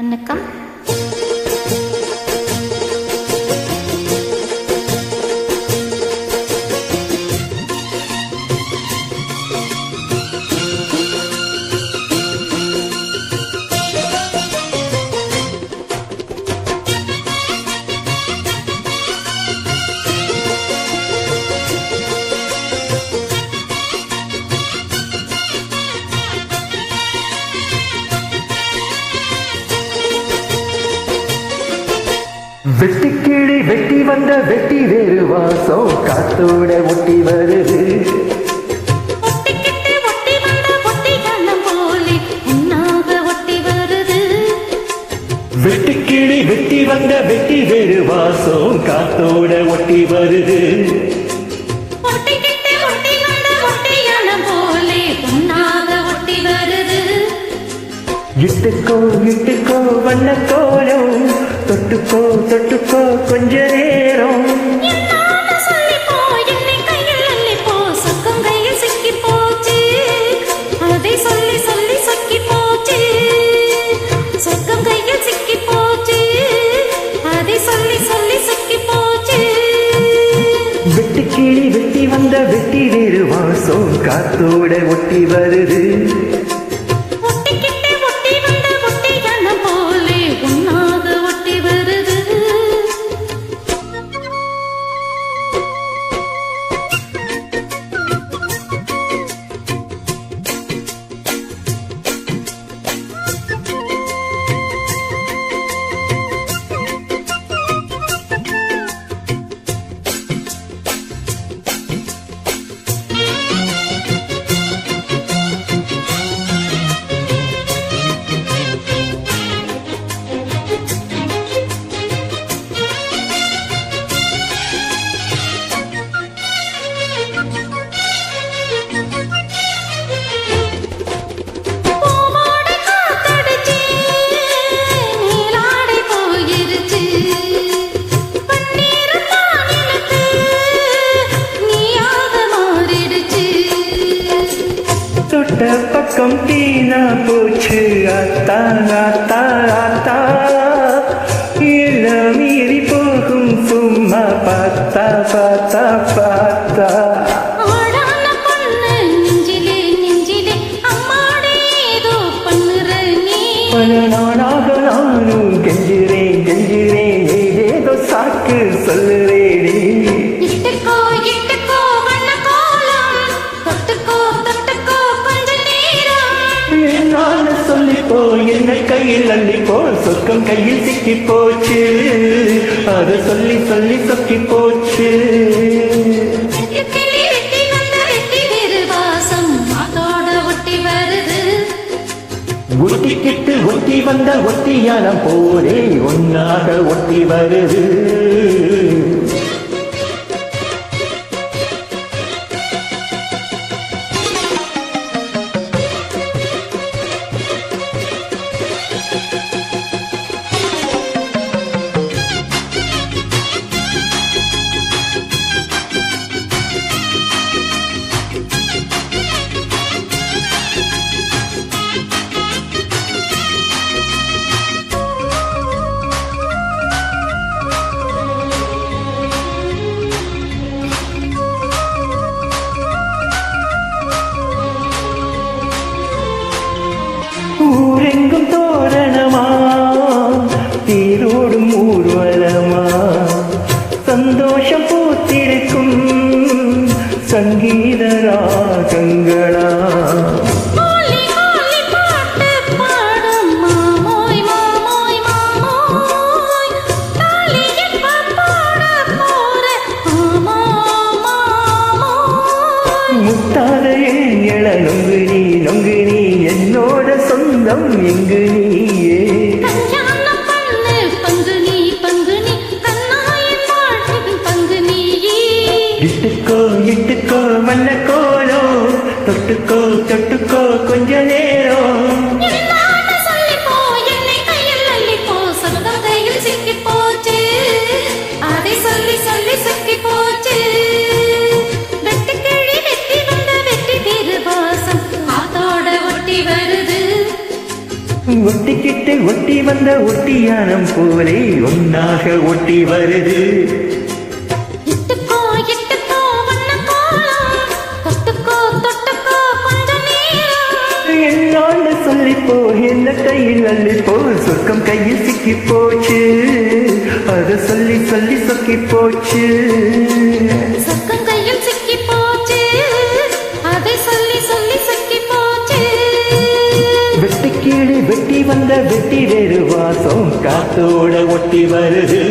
வணக்கம். வெட்டிக்கிளி வெட்டி வந்த வெட்டி வேறு வாசம் காத்தோட ஒட்டி வருது. வெட்டிக்கிளி வெட்டி வந்த வெட்டி வேறு வாசம் காத்தோட ஒட்டி வருது. இட்டுக்கோ இட்டுக்கோ வண்ண கோலம் தொட்டுக்கோ தொட்டுக்கோ கொஞ்ச நேரம். வெட்டுக்கிளி வெட்டி வந்த வெட்டி வேறு வாசம் காத்தோட ஒட்டி வருது. பக்கம் தீனா போச்சு அத்தா அத்தா அத்தா. இல்ல மீறி போகும் சும்மா பார்த்தா பார்த்தா பார்த்தா. பல நாளாக நானும் கெஞ்சுறேன் கெஞ்சுறேன் ஏதேதோ சாக்கு சொல்லுறேடி. சொல்லிப்போ என்ன கையில் அள்ளிப்போ சொர்க்கம் கையில் சிக்கி போச்சு. அது சொல்லி சொல்லி சொக்கி போச்சு. ஒட்டிக்கிட்டு ஒட்டி வந்த ஒட்டியான போரே ஒன்னாக ஒட்டி வருது. வந்த ஒட்டியானம் போலே ஒன்னாக ஒட்டி வருது. இட்டுக்கோ இட்டுக்கோ வண்ண கோலம், தொட்டுக்கோ தொட்டுக்கோ கொஞ்ச நேரம். என்னோட சொல்லிப்போ என்ன கையில் அள்ளிப்போ சொர்க்கம் கையில் சிக்கி போச்சு, அத சொல்லி சொல்லி சொக்கி போச்சு. சொர்க்கம் கையில் சிக்கி போச்சு, அதை சொல்லி சொல்லி சிக்கி போச்சு. வெட்டுக்கீடு வெட்டி வந்த வெட்டி வேறு வாசம் காத்தோட ஒட்டி வருது.